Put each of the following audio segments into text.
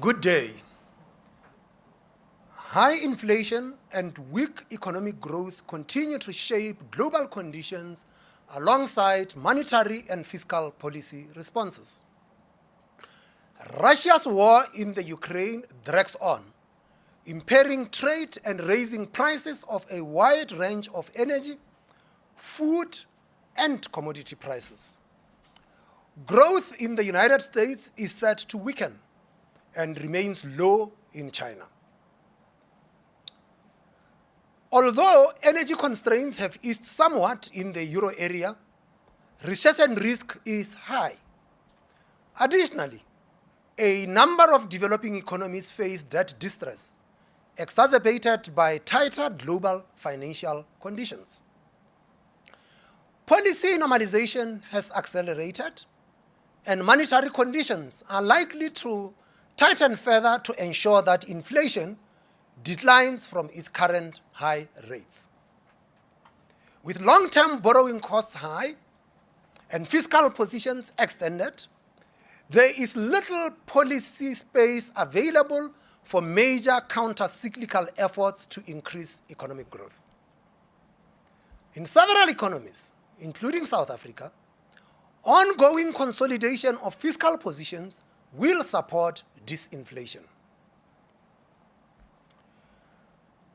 Good day. High inflation and weak economic growth continue to shape global conditions alongside monetary and fiscal policy responses. Russia's war in the Ukraine drags on, impairing trade and raising prices of a wide range of energy, food, and commodity prices. Growth in the United States is set to weaken and remains low in China. Although energy constraints have eased somewhat in the euro area, recession risk is high. Additionally, a number of developing economies face debt distress, exacerbated by tighter global financial conditions. Policy normalization has accelerated, and monetary conditions are likely to tighten further to ensure that inflation declines from its current high rates. With long-term borrowing costs high and fiscal positions extended, there is little policy space available for major counter-cyclical efforts to increase economic growth. In several economies, including South Africa, ongoing consolidation of fiscal positions will support disinflation.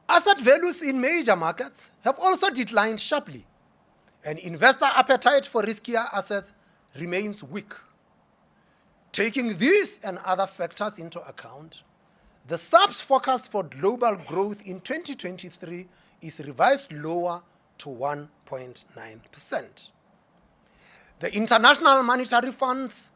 Asset values in major markets have also declined sharply, and investor appetite for riskier assets remains weak. Taking these and other factors into account, the SARB's forecast for global growth in 2023 is revised lower to 1.9%. The International Monetary Fund's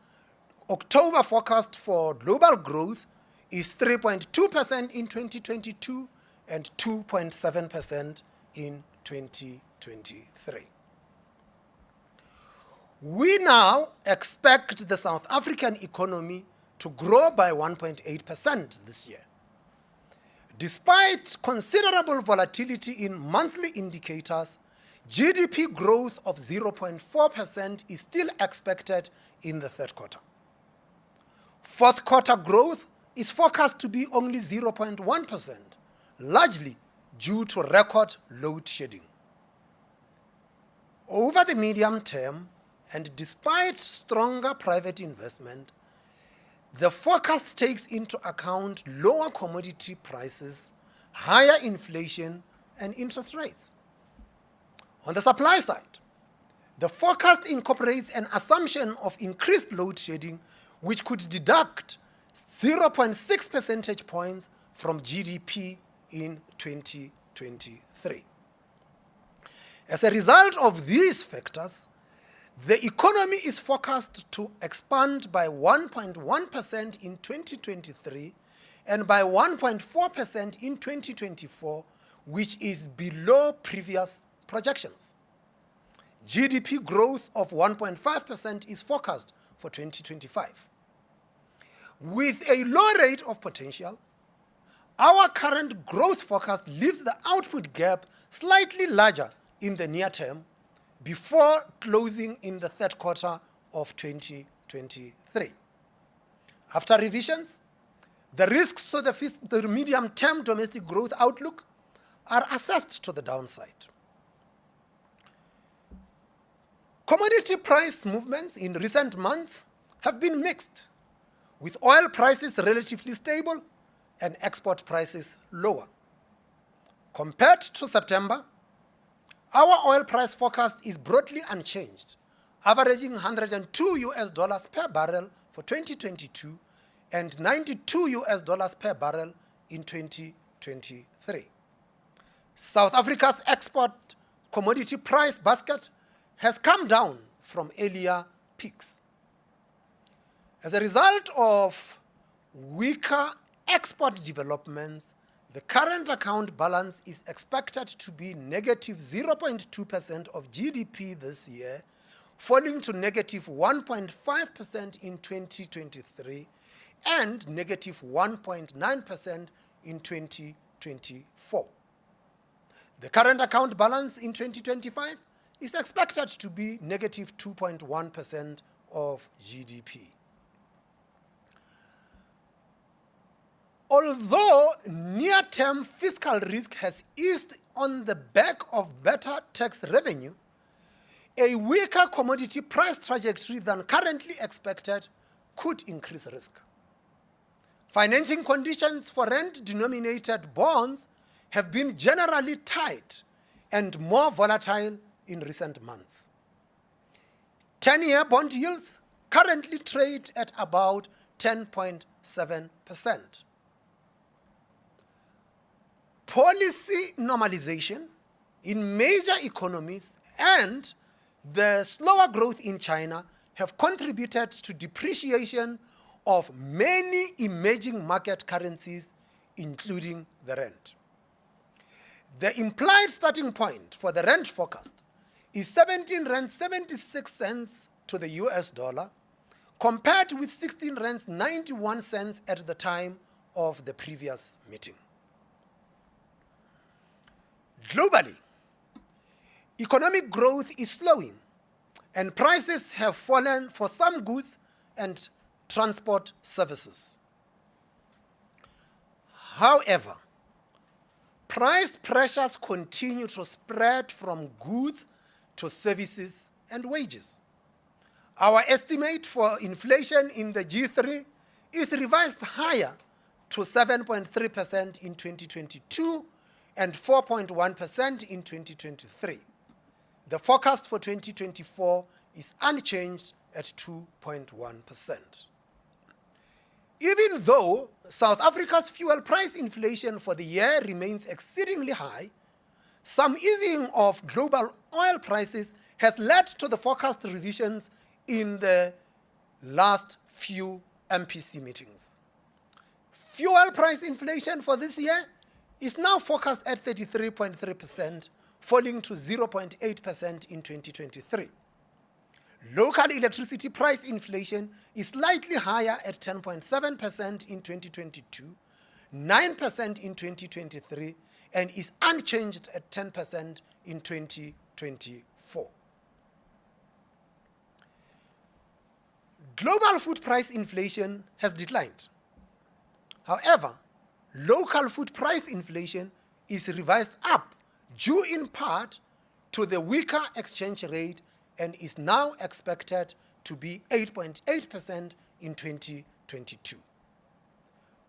October forecast for global growth is 3.2% in 2022 and 2.7% in 2023. We now expect the South African economy to grow by 1.8% this year. Despite considerable volatility in monthly indicators, GDP growth of 0.4% is still expected in the third quarter. Fourth quarter growth is forecast to be only 0.1%, largely due to record load shedding. Over the medium term, and despite stronger private investment, the forecast takes into account lower commodity prices, higher inflation, and interest rates. On the supply side, the forecast incorporates an assumption of increased load shedding, which could deduct 0.6 percentage points from GDP in 2023. As a result of these factors, the economy is forecast to expand by 1.1% in 2023 and by 1.4% in 2024, which is below previous projections. GDP growth of 1.5% is forecast for 2025. With a low rate of potential, our current growth forecast leaves the output gap slightly larger in the near term before closing in the third quarter of 2023. After revisions, the risks to the medium-term domestic growth outlook are assessed to the downside. Commodity price movements in recent months have been mixed, with oil prices relatively stable and export prices lower. Compared to September, our oil price forecast is broadly unchanged, averaging $102 per barrel for 2022 and $92 per barrel in 2023. South Africa's export commodity price basket has come down from earlier peaks. As a result of weaker export developments, the current account balance is expected to be negative 0.2% of GDP this year, falling to negative 1.5% in 2023 and negative 1.9% in 2024. The current account balance in 2025 is expected to be negative 2.1% of GDP. Although near-term fiscal risk has eased on the back of better tax revenue, a weaker commodity price trajectory than currently expected could increase risk. Financing conditions for rand-denominated bonds have been generally tight and more volatile in recent months. 10-year bond yields currently trade at about 10.7%. Policy normalization in major economies and the slower growth in China have contributed to depreciation of many emerging market currencies, including the rand. The implied starting point for the rand forecast is 17 rand 76 cents to the US dollar, compared with 16 rand 91 cents at the time of the previous meeting. Globally, economic growth is slowing, and prices have fallen for some goods and transport services. However, price pressures continue to spread from goods to services and wages. Our estimate for inflation in the G3 is revised higher to 7.3% in 2022 and 4.1% in 2023. The forecast for 2024 is unchanged at 2.1%. Even though South Africa's fuel price inflation for the year remains exceedingly high, some easing of global oil prices has led to the forecast revisions in the last few MPC meetings. Fuel price inflation for this year is now forecast at 33.3%, falling to 0.8% in 2023. Local electricity price inflation is slightly higher at 10.7% in 2022, 9% in 2023, and is unchanged at 10% in 2024. Global food price inflation has declined. However, local food price inflation is revised up due in part to the weaker exchange rate and is now expected to be 8.8% in 2022.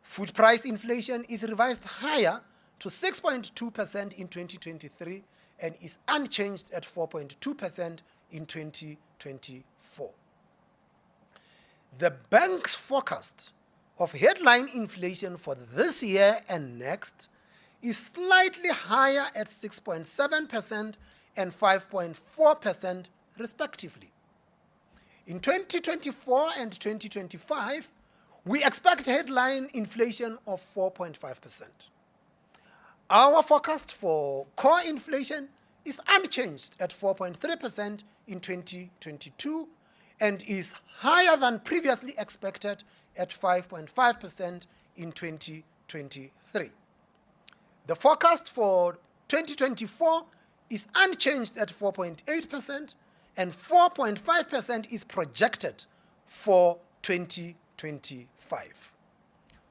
Food price inflation is revised higher to 6.2% in 2023 and is unchanged at 4.2% in 2024. The bank's forecast of headline inflation for this year and next is slightly higher at 6.7% and 5.4% respectively. In 2024 and 2025, we expect headline inflation of 4.5%. Our forecast for core inflation is unchanged at 4.3% in 2022 and is higher than previously expected at 5.5% in 2023. The forecast for 2024 is unchanged at 4.8%, and 4.5% is projected for 2025.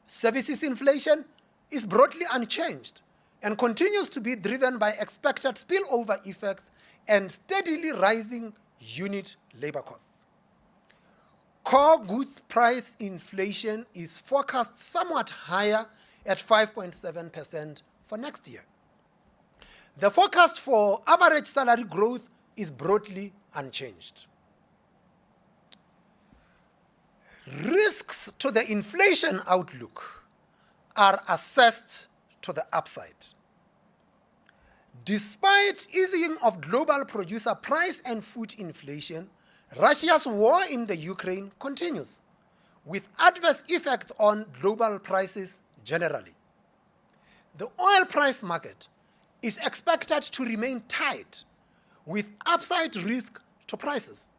Services inflation is broadly unchanged and continues to be driven by expected spillover effects and steadily rising unit labor costs. Core goods price inflation is forecast somewhat higher at 5.7% for next year. The forecast for average salary growth is broadly unchanged. Risks to the inflation outlook are assessed to the upside. Despite easing of global producer price and food inflation, Russia's war in the Ukraine continues, with adverse effects on global prices generally. The oil price market is expected to remain tight, with upside risk to prices.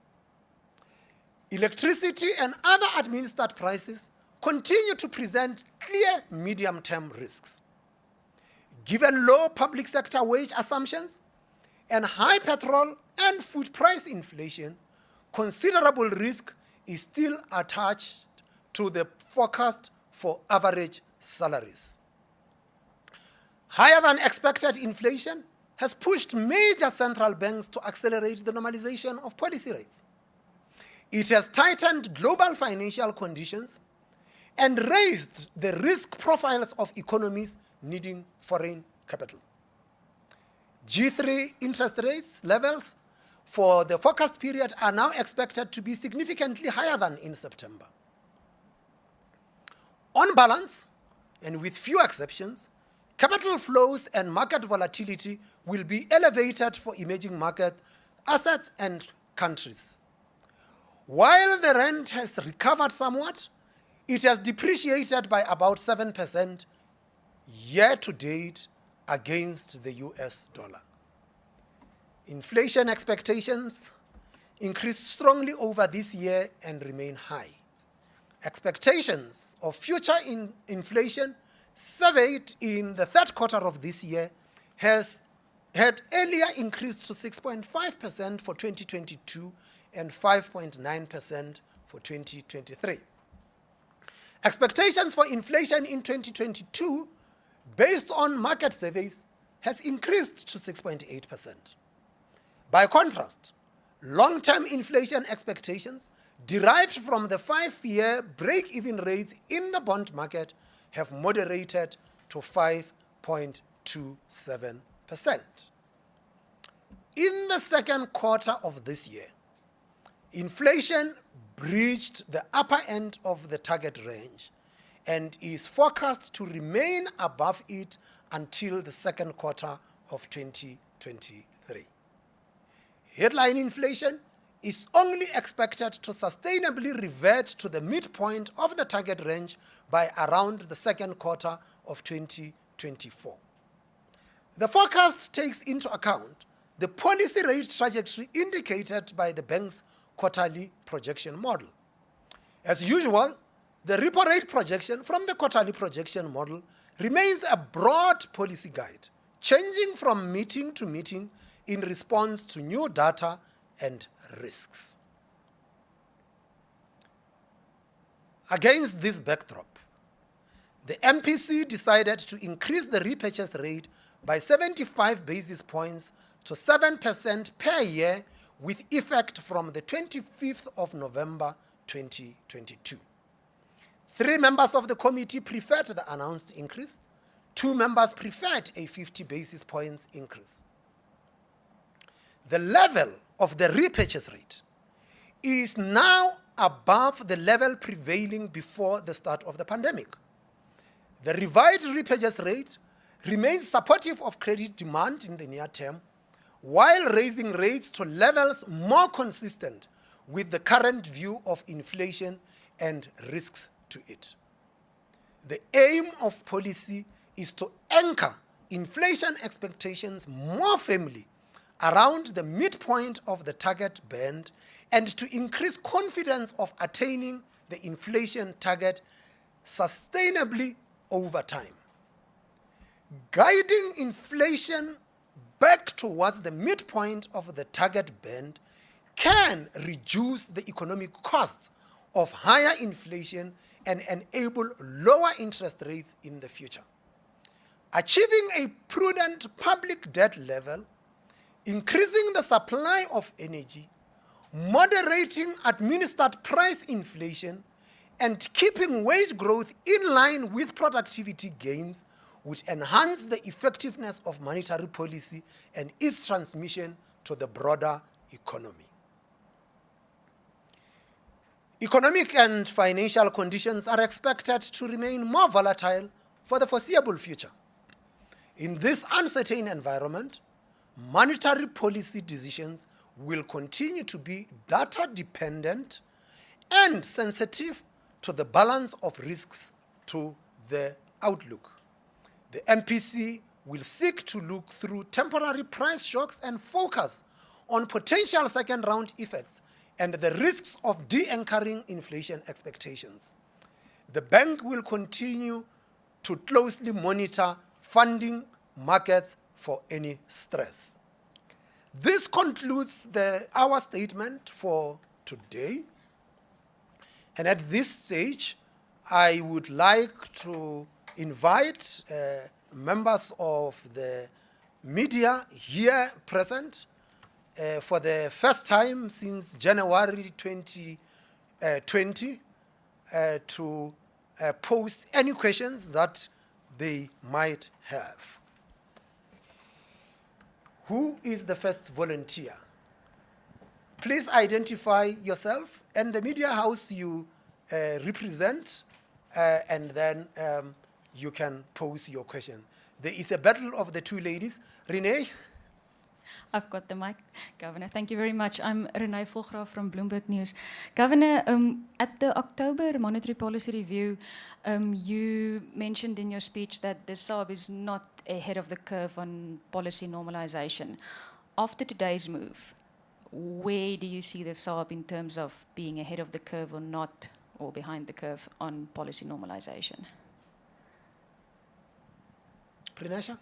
Electricity and other administered prices continue to present clear medium-term risks. Given low public sector wage assumptions and high petrol and food price inflation, considerable risk is still attached to the forecast for average salaries. Higher than expected inflation has pushed major central banks to accelerate the normalization of policy rates. It has tightened global financial conditions and raised the risk profiles of economies needing foreign capital. G3 interest rates levels for the forecast period are now expected to be significantly higher than in September. On balance, and with few exceptions, capital flows and market volatility will be elevated for emerging market assets and countries. While the rand has recovered somewhat, it has depreciated by about 7% year to date against the US dollar. Inflation expectations increased strongly over this year and remain high. Expectations of future inflation surveyed in the third quarter of this year had earlier increased to 6.5% for 2022 and 5.9% for 2023. Expectations for inflation in 2022, based on market surveys, has increased to 6.8%. By contrast, long-term inflation expectations derived from the 5-year break-even rates in the bond market have moderated to 5.27%. In the second quarter of this year, inflation breached the upper end of the target range and is forecast to remain above it until the second quarter of 2023. Headline inflation is only expected to sustainably revert to the midpoint of the target range by around the second quarter of 2024. The forecast takes into account the policy rate trajectory indicated by the bank's quarterly projection model. As usual, the repo rate projection from the quarterly projection model remains a broad policy guide, changing from meeting to meeting in response to new data and risks. Against this backdrop, the MPC decided to increase the repurchase rate by 75 basis points to 7% per year with effect from the 25th of November 2022. 3 members of the committee preferred the announced increase. 2 members preferred a 50 basis points increase. The level of the repurchase rate is now above the level prevailing before the start of the pandemic. The revised repurchase rate remains supportive of credit demand in the near term, while raising rates to levels more consistent with the current view of inflation and risks to it. The aim of policy is to anchor inflation expectations more firmly around the midpoint of the target band and to increase confidence of attaining the inflation target sustainably over time. Guiding inflation back towards the midpoint of the target band can reduce the economic costs of higher inflation and enable lower interest rates in the future. Achieving a prudent public debt level, increasing the supply of energy, moderating administered price inflation, and keeping wage growth in line with productivity gains would enhance the effectiveness of monetary policy and its transmission to the broader economy. Economic and financial conditions are expected to remain more volatile for the foreseeable future. In this uncertain environment, monetary policy decisions will continue to be data-dependent and sensitive to the balance of risks to the outlook. The MPC will seek to look through temporary price shocks and focus on potential second-round effects and the risks of de-anchoring inflation expectations. The bank will continue to closely monitor funding markets for any stress. This concludes our statement for today. And at this stage, I would like to invite members of the media here present for the first time since January 2020 to pose any questions that they might have. Who is the first volunteer? Please identify yourself and the media house you represent, and then you can pose your question. There is a battle of the two ladies. Renee? I've got the mic, Governor. Thank you very much. I'm Renee Volgraaf from Bloomberg News. Governor, at the October Monetary Policy Review, you mentioned in your speech that the SARB is not ahead of the curve on policy normalization. After today's move, where do you see the SARB in terms of being ahead of the curve or not, or behind the curve on policy normalization? Prinesha?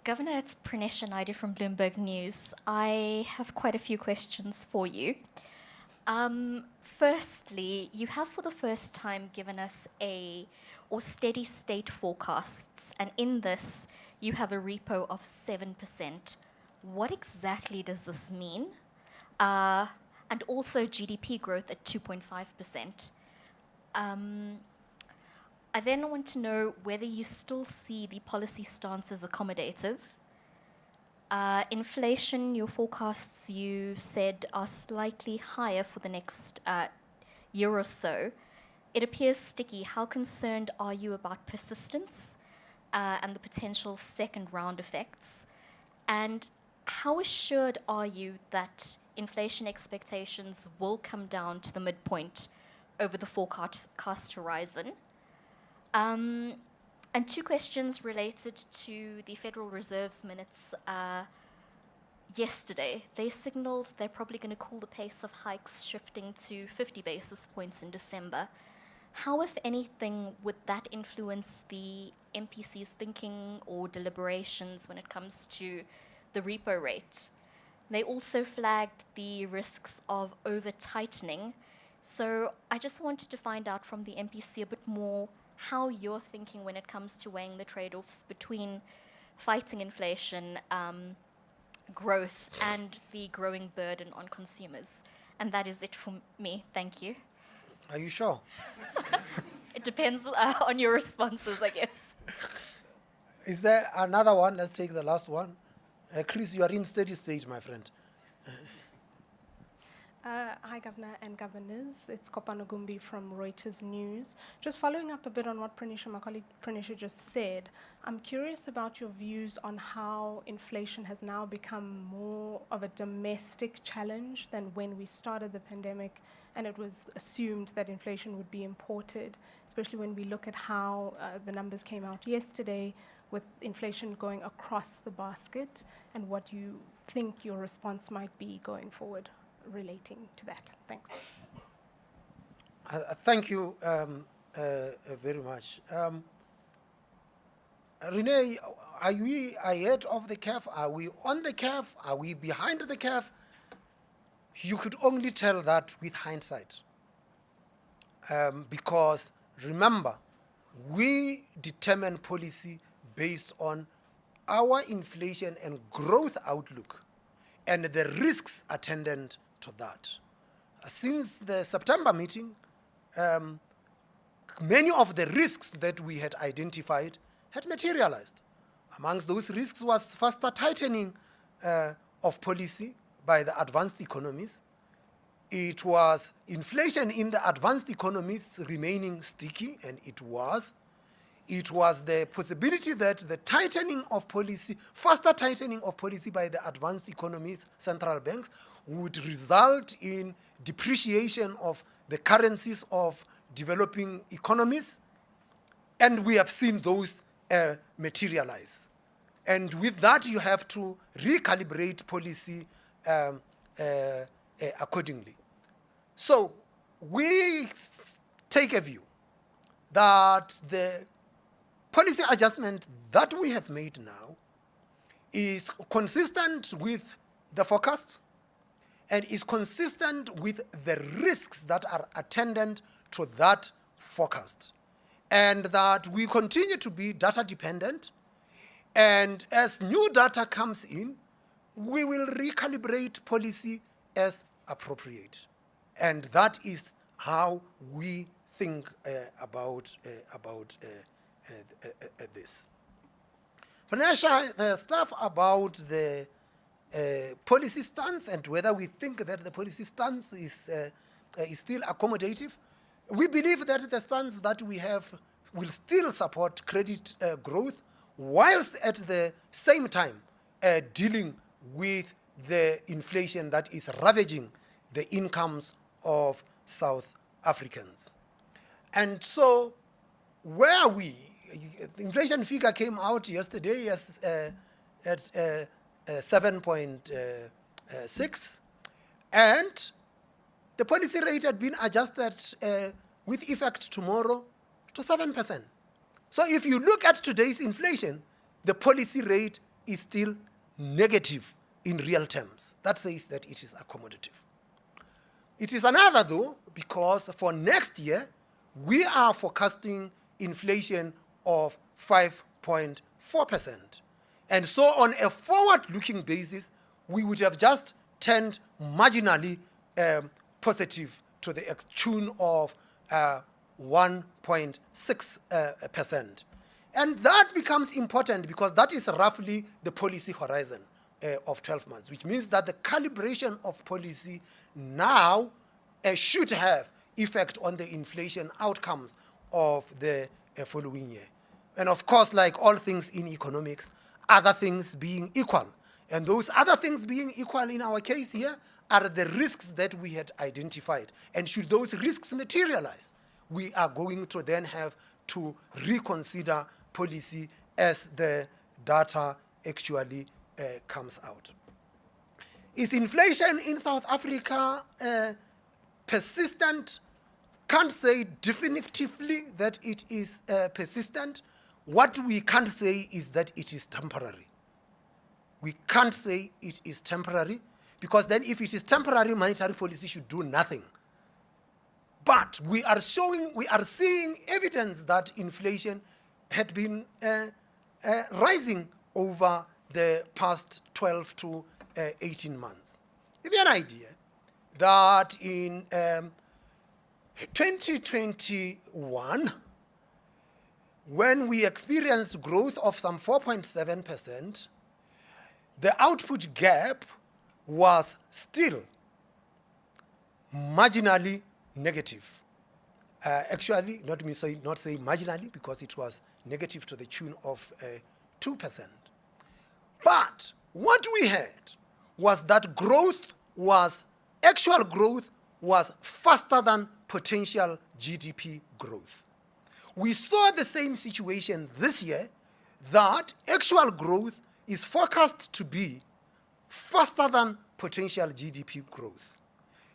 Governor, it's Prinesha Naidu from Bloomberg News. I have quite a few questions for you. Firstly, you have for the first time given us steady state forecasts, and in this, you have a repo of 7%. What exactly does this mean? And also GDP growth at 2.5%. I then want to know whether you still see the policy stance as accommodative. Inflation, your forecasts, you said, are slightly higher for the next year or so. It appears sticky. How concerned are you about persistence and the potential second round effects? And how assured are you that inflation expectations will come down to the midpoint over the forecast horizon? And two questions related to the Federal Reserve's minutes yesterday. They signaled they're probably going to cool the pace of hikes, shifting to 50 basis points in December. How, if anything, would that influence the MPC's thinking or deliberations when it comes to the repo rate? They also flagged the risks of over-tightening. So I just wanted to find out from the MPC a bit more how you're thinking when it comes to weighing the trade-offs between fighting inflation, growth, and the growing burden on consumers. And that is it for me. Thank you. Are you sure? It depends on your responses, I guess. Is there another one? Let's take the last one. Chris, you are in steady state, my friend. Hi, Governor and Governors. It's Kopano Gumbi from Reuters News. Just following up a bit on what my colleague Prinesha just said, I'm curious about your views on how inflation has now become more of a domestic challenge than when we started the pandemic, and it was assumed that inflation would be imported, especially when we look at how the numbers came out yesterday with inflation going across the basket, and what you think your response might be going forward relating to that. Thanks. Thank you very much. Renee, are we ahead of the curve? Are we on the curve? Are we behind the curve? You could only tell that with hindsight. Because remember, we determine policy based on our inflation and growth outlook and the risks attendant to that. Since the September meeting, many of the risks that we had identified had materialized. Amongst those risks was faster tightening of policy by the advanced economies. It was inflation in the advanced economies remaining sticky, and it was. It was the possibility that the tightening of policy, faster tightening of policy by the advanced economies, central banks, would result in depreciation of the currencies of developing economies. And we have seen those materialize. And with that, you have to recalibrate policy accordingly. So we take a view that the policy adjustment that we have made now is consistent with the forecast and is consistent with the risks that are attendant to that forecast, and that we continue to be data dependent. And as new data comes in, we will recalibrate policy as appropriate. And that is how we think about this. Financial stuff about the policy stance and whether we think that the policy stance is still accommodative. We believe that the stance that we have will still support credit growth, whilst at the same time dealing with the inflation that is ravaging the incomes of South Africans. And so where we, the inflation figure came out yesterday at 7.6, and the policy rate had been adjusted with effect tomorrow to 7%. So if you look at today's inflation, the policy rate is still negative in real terms. That says that it is accommodative. It is another though, because for next year, we are forecasting inflation of 5.4%. And so on a forward-looking basis, we would have just turned marginally positive to the tune of 1.6%. And that becomes important because that is roughly the policy horizon of 12 months, which means that the calibration of policy now should have effect on the inflation outcomes of the following year. And of course, like all things in economics, other things being equal. And those other things being equal in our case here are the risks that we had identified. And should those risks materialize, we are going to then have to reconsider policy as the data actually comes out. Is inflation in South Africa persistent? Can't say definitively that it is persistent. What we can't say is that it is temporary. We can't say it is temporary, because then if it is temporary, monetary policy should do nothing. But we are seeing evidence that inflation had been rising over the past 12 to 18 months. Give you an idea that in 2021, when we experienced growth of some 4.7%, the output gap was still marginally negative. Actually, not say marginally, because it was negative to the tune of 2%. But what we had was that actual growth was faster than potential GDP growth. We saw the same situation this year, that actual growth is forecast to be faster than potential GDP growth.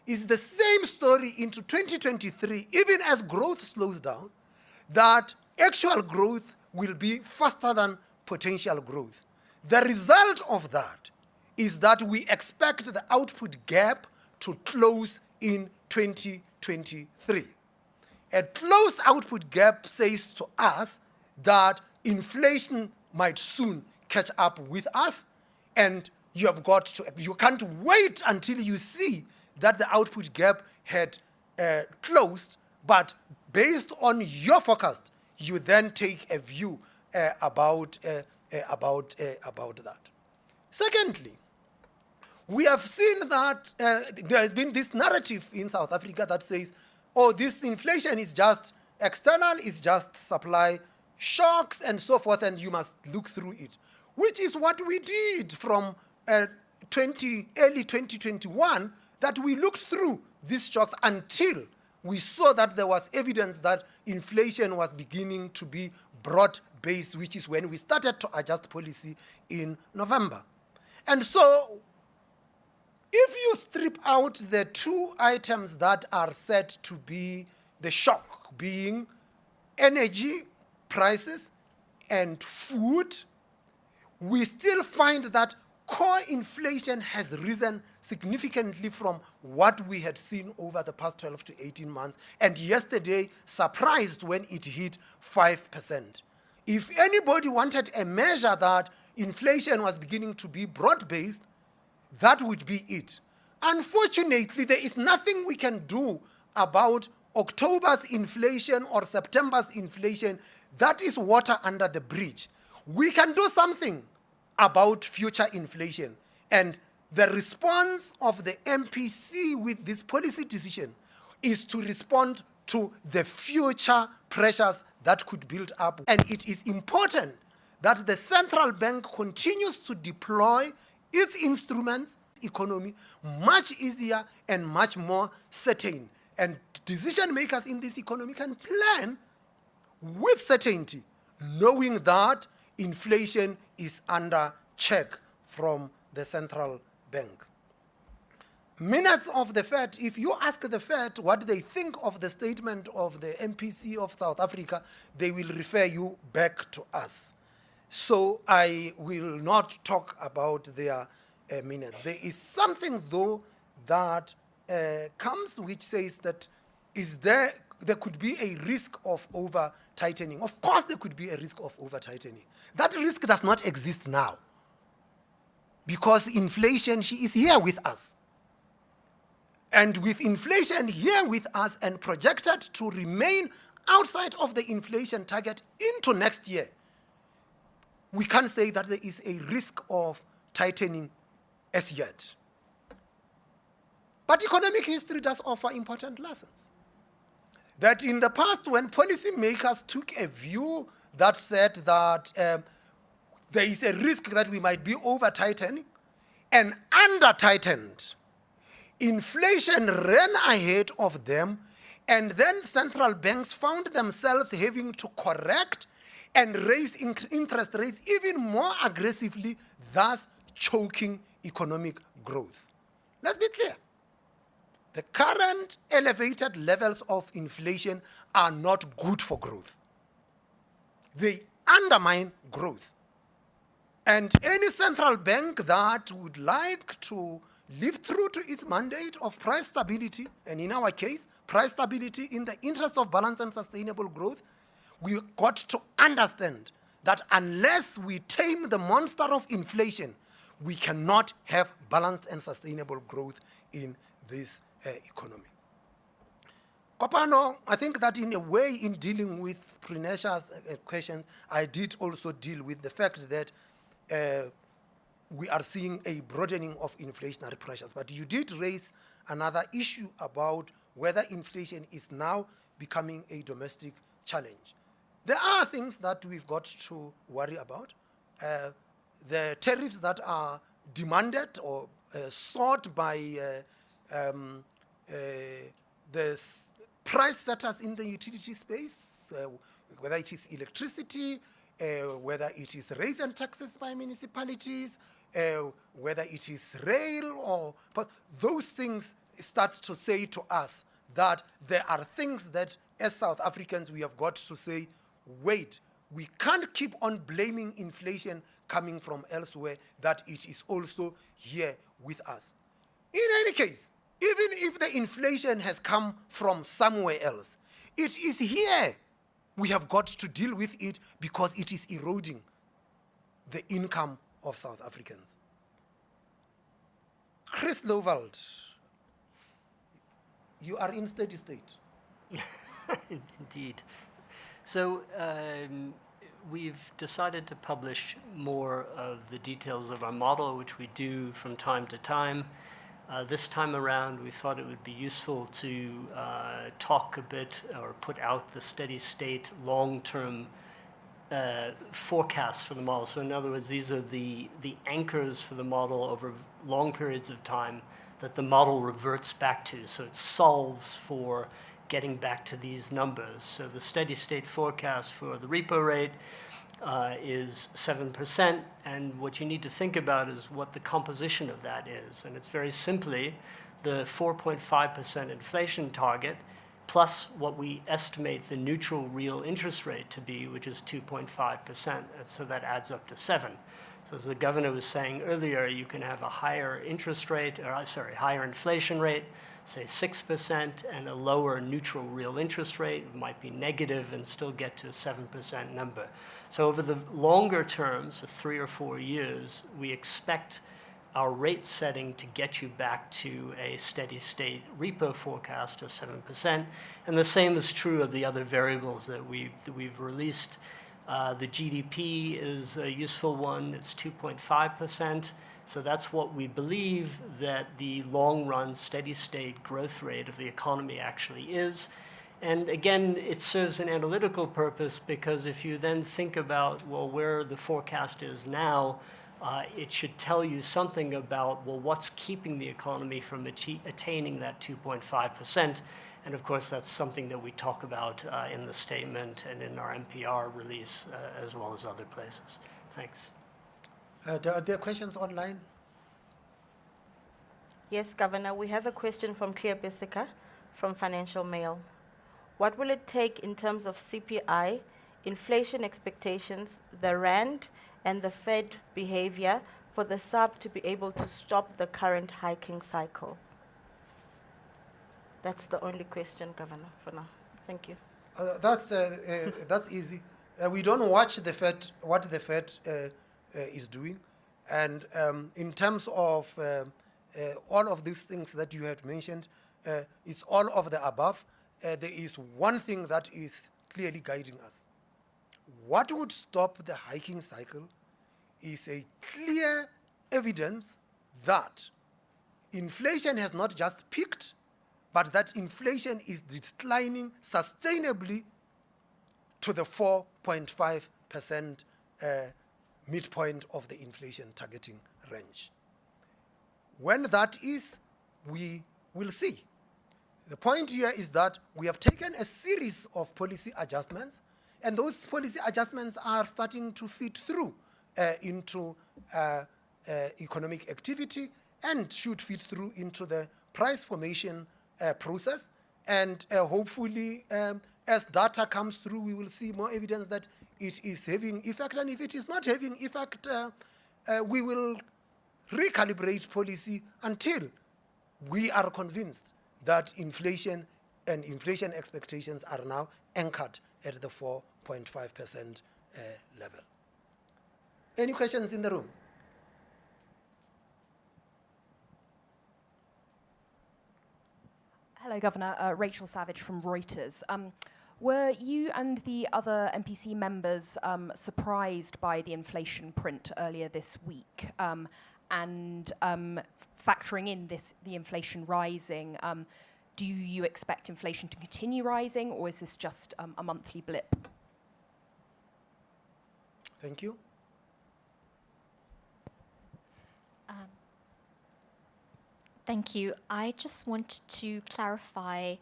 It's the same story into 2023, even as growth slows down, that actual growth will be faster than potential growth. The result of that is that we expect the output gap to close in 2023. A closed output gap says to us that inflation might soon catch up with us, and you can't wait until you see that the output gap had closed, but based on your forecast, you then take a view about that. Secondly, we have seen that there has been this narrative in South Africa that says, oh, this inflation is just external, it's just supply shocks and so forth, and you must look through it, which is what we did from early 2021, that we looked through these shocks until we saw that there was evidence that inflation was beginning to be broad-based, which is when we started to adjust policy in November. And so, if you strip out the two items that are said to be the shock, being energy prices and food, we still find that core inflation has risen significantly from what we had seen over the past 12 to 18 months, and yesterday surprised when it hit 5%. If anybody wanted a measure that inflation was beginning to be broad-based, that would be it. Unfortunately, there is nothing we can do about October's inflation or September's inflation. That is water under the bridge. We can do something about future inflation. And the response of the MPC with this policy decision is to respond to the future pressures that could build up. And it is important that the central bank continues to deploy its instruments, economy, much easier and much more certain. And decision makers in this economy can plan with certainty, knowing that inflation is under check from the central bank. Minutes of the Fed, if you ask the Fed what they think of the statement of the MPC of South Africa, they will refer you back to us. So I will not talk about their minutes. There is something, though, that comes which says that there could be a risk of over-tightening. Of course there could be a risk of over-tightening. That risk does not exist now because inflation, she is here with us. And with inflation here with us and projected to remain outside of the inflation target into next year, we can't say that there is a risk of tightening as yet. But economic history does offer important lessons. That in the past, when policymakers took a view that said that there is a risk that we might be over-tightening and under-tightened, inflation ran ahead of them, and then central banks found themselves having to correct and raise interest rates even more aggressively, thus choking economic growth. Let's be clear. The current elevated levels of inflation are not good for growth. They undermine growth. And any central bank that would like to live through to its mandate of price stability, and in our case, price stability in the interest of balanced and sustainable growth, we've got to understand that unless we tame the monster of inflation, we cannot have balanced and sustainable growth in this economy. Kopano, I think that in a way, in dealing with Prinesia's questions, I did also deal with the fact that we are seeing a broadening of inflationary pressures. But you did raise another issue about whether inflation is now becoming a domestic challenge. There are things that we've got to worry about. The tariffs that are demanded or sought by the price setters in the utility space, whether it is electricity, whether it is raise and taxes by municipalities, whether it is rail, but those things start to say to us that there are things that as South Africans we have got to say, wait, we can't keep on blaming inflation coming from elsewhere, that it is also here with us. In any case, even if the inflation has come from somewhere else, it is here we have got to deal with it because it is eroding the income of South Africans. Chris Lowveld, you are in steady state. Indeed. So we've decided to publish more of the details of our model, which we do from time to time. This time around, we thought it would be useful to talk a bit or put out the steady state long-term forecasts for the model. So in other words, these are the anchors for the model over long periods of time that the model reverts back to. So it solves for getting back to these numbers. So the steady state forecast for the repo rate is 7%, and what you need to think about is what the composition of that is. And it's very simply the 4.5% inflation target plus what we estimate the neutral real interest rate to be, which is 2.5%, and so that adds up to 7. So as the governor was saying earlier, you can have a higher interest rate, or higher inflation rate, say 6%, and a lower neutral real interest rate might be negative and still get to a 7% number. So over the longer term, so 3 or 4 years, we expect our rate setting to get you back to a steady state repo forecast of 7%. And the same is true of the other variables that we've released. The GDP is a useful one. It's 2.5%. So that's what we believe that the long-run steady-state growth rate of the economy actually is. And again, it serves an analytical purpose because if you then think about, well, where the forecast is now, it should tell you something about, well, what's keeping the economy from attaining that 2.5%. And of course, that's something that we talk about in the statement and in our NPR release, as well as other places. Thanks. Are there questions online? Yes, Governor, we have a question from Claire Bisseka from Financial Mail. What will it take in terms of CPI, inflation expectations, the RAND, and the Fed behavior for the SARB to be able to stop the current hiking cycle? That's the only question, Governor, for now. Thank you. That's easy. We don't watch the Fed, what the Fed is doing. And in terms of all of these things that you have mentioned, it's all of the above. There is one thing that is clearly guiding us. What would stop the hiking cycle is a clear evidence that inflation has not just peaked, but that inflation is declining sustainably to the 4.5% midpoint of the inflation targeting range. When that is, we will see. The point here is that we have taken a series of policy adjustments, and those policy adjustments are starting to feed through into economic activity and should feed through into the price formation process. And hopefully, as data comes through, we will see more evidence that it is having effect. And if it is not having effect, we will recalibrate policy until we are convinced that inflation and inflation expectations are now anchored at the 4.5% level. Any questions in the room? Hello, Governor. Rachel Savage from Reuters. Were you and the other MPC members surprised by the inflation print earlier this week? And factoring in the inflation rising, do you expect inflation to continue rising, or is this just a monthly blip? Thank you. Thank you. I just wanted to clarify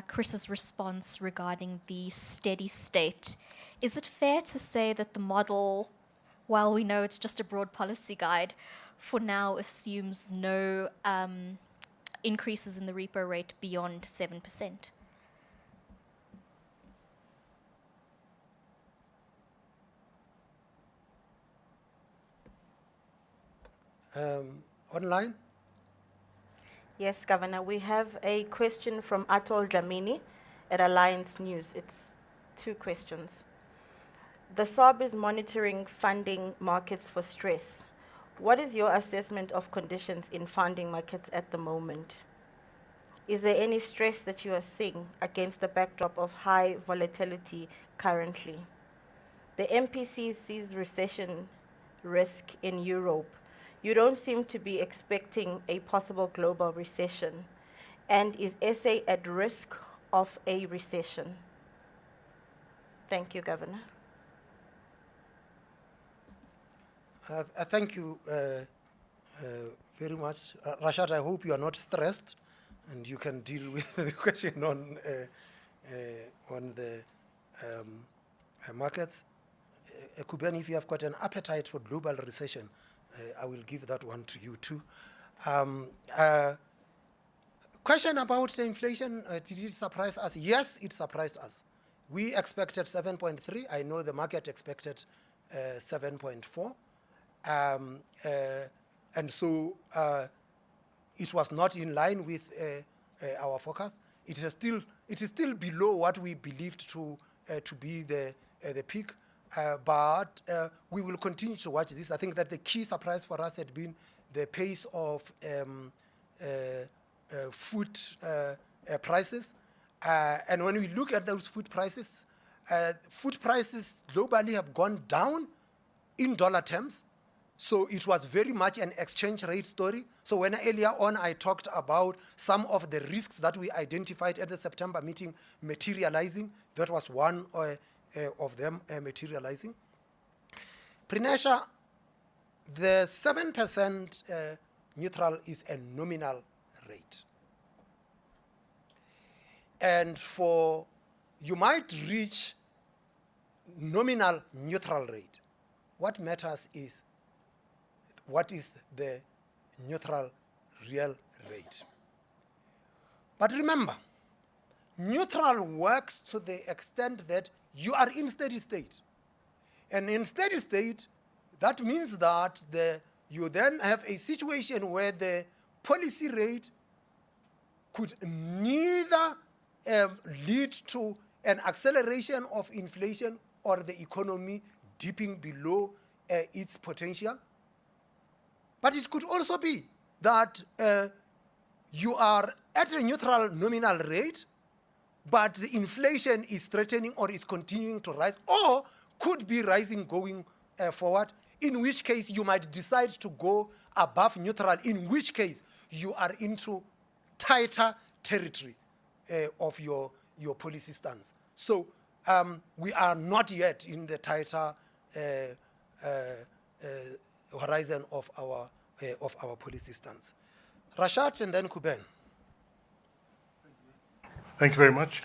Chris's response regarding the steady state. Is it fair to say that the model, while we know it's just a broad policy guide, for now assumes no increases in the repo rate beyond 7%? Online? Yes, Governor, we have a question from Atol Dlamini at Alliance News. It's 2 questions. The SARB is monitoring funding markets for stress. What is your assessment of conditions in funding markets at the moment? Is there any stress that you are seeing against the backdrop of high volatility currently? The MPC sees recession risk in Europe. You don't seem to be expecting a possible global recession. And is SA at risk of a recession? Thank you, Governor. Thank you very much. Rashad, I hope you are not stressed and you can deal with the question on the markets. Kuben, if you have got an appetite for global recession, I will give that one to you too. Question about the inflation, did it surprise us? Yes, it surprised us. We expected 7.3. I know the market expected 7.4. And so it was not in line with our forecast. It is still below what we believed to be the peak, but we will continue to watch this. I think that the key surprise for us had been the pace of food prices. And when we look at those food prices globally have gone down in dollar terms. So it was very much an exchange rate story. So when earlier on I talked about some of the risks that we identified at the September meeting materializing, that was one of them materializing. Prinesha, the 7% neutral is a nominal rate. And you might reach nominal neutral rate. What matters is what is the neutral real rate. But remember, neutral works to the extent that you are in steady state. And in steady state, that means that you then have a situation where the policy rate could neither lead to an acceleration of inflation or the economy dipping below its potential. But it could also be that you are at a neutral nominal rate, but the inflation is threatening or is continuing to rise, or could be rising going forward, in which case you might decide to go above neutral, in which case you are into tighter territory of your policy stance. So we are not yet in the tighter horizon of our policy stance. Rashad and then Kuben. Thank you very much.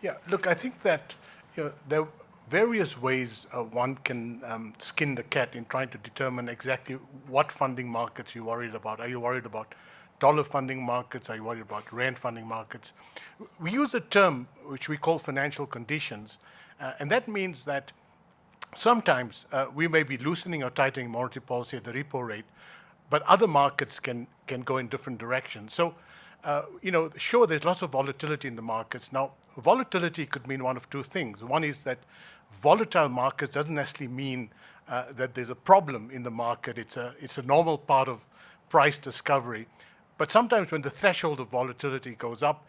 Yeah, look, I think that there are various ways one can skin the cat in trying to determine exactly what funding markets you're worried about. Are you worried about dollar funding markets? Are you worried about rand funding markets? We use a term which we call financial conditions, and that means that sometimes we may be loosening or tightening monetary policy at the repo rate, but other markets can go in different directions. So, sure, there's lots of volatility in the markets. Now, volatility could mean one of two things. One is that volatile markets doesn't necessarily mean that there's a problem in the market. It's a normal part of price discovery. But sometimes when the threshold of volatility goes up,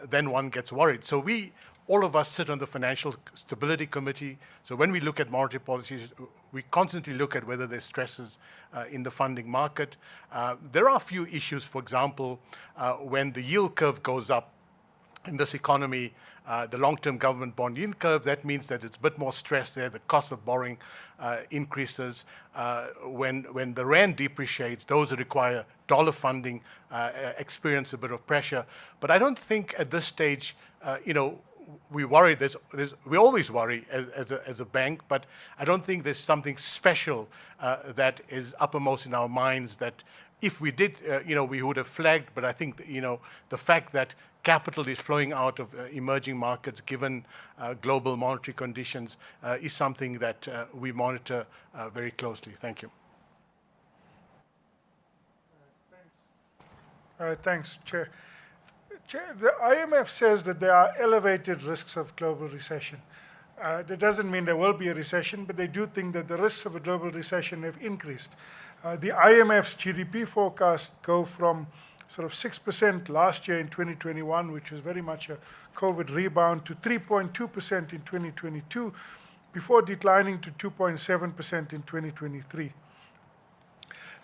then one gets worried. So all of us sit on the Financial Stability Committee. So when we look at monetary policies, we constantly look at whether there's stresses in the funding market. There are a few issues, for example, when the yield curve goes up in this economy, the long-term government bond yield curve, that means that it's a bit more stress there. The cost of borrowing increases. When the rand depreciates, those who require dollar funding experience a bit of pressure. But I don't think at this stage, we worry. We always worry as a bank, but I don't think there's something special that is uppermost in our minds that if we did, we would have flagged. But I think, the fact that capital is flowing out of emerging markets given global monetary conditions is something that we monitor very closely. Thank you. Thanks, Chair. Chair, the IMF says that there are elevated risks of global recession. That doesn't mean there will be a recession, but they do think that the risks of a global recession have increased. The IMF's GDP forecasts go from sort of 6% last year in 2021, which was very much a COVID rebound, to 3.2% in 2022, before declining to 2.7% in 2023.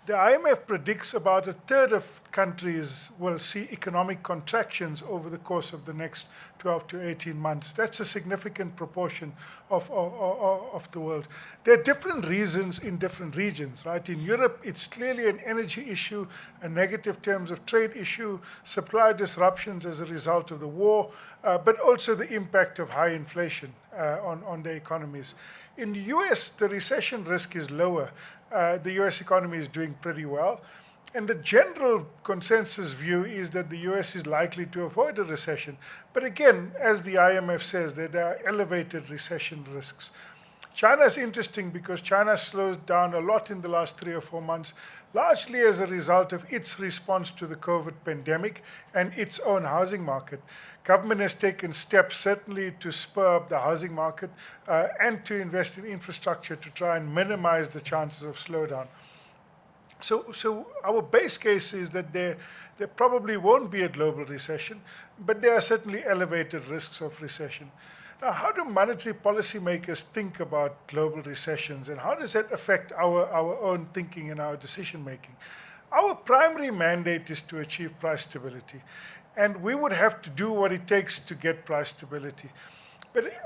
The IMF predicts about a third of countries will see economic contractions over the course of the next 12 to 18 months. That's a significant proportion of the world. There are different reasons in different regions, right? In Europe, it's clearly an energy issue, a negative terms of trade issue, supply disruptions as a result of the war, but also the impact of high inflation on the economies. In the US, the recession risk is lower. The US economy is doing pretty well. And the general consensus view is that the US is likely to avoid a recession. But again, as the IMF says, there are elevated recession risks. China is interesting because China slowed down a lot in the last 3 or 4 months, largely as a result of its response to the COVID pandemic and its own housing market. Government has taken steps certainly to spur up the housing market and to invest in infrastructure to try and minimize the chances of slowdown. So our base case is that there probably won't be a global recession, but there are certainly elevated risks of recession. Now, how do monetary policymakers think about global recessions, and how does that affect our own thinking and our decision making? Our primary mandate is to achieve price stability, and we would have to do what it takes to get price stability.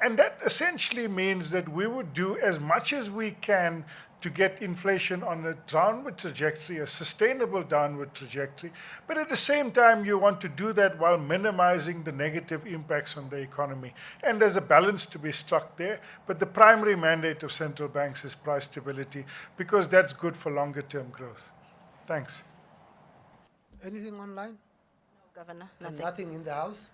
And that essentially means that we would do as much as we can to get inflation on a downward trajectory, a sustainable downward trajectory. But at the same time, you want to do that while minimizing the negative impacts on the economy. And there's a balance to be struck there. But the primary mandate of central banks is price stability, because that's good for longer term growth. Thanks. Anything online? No, Governor, And nothing. nothing in the House?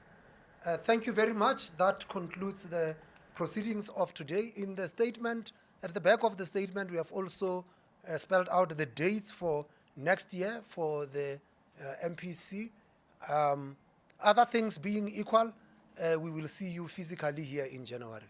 Thank you very much. That concludes the proceedings of today. In the statement, at the back of the statement, we have also spelled out the dates for next year for the MPC. Other things being equal, we will see you physically here in January.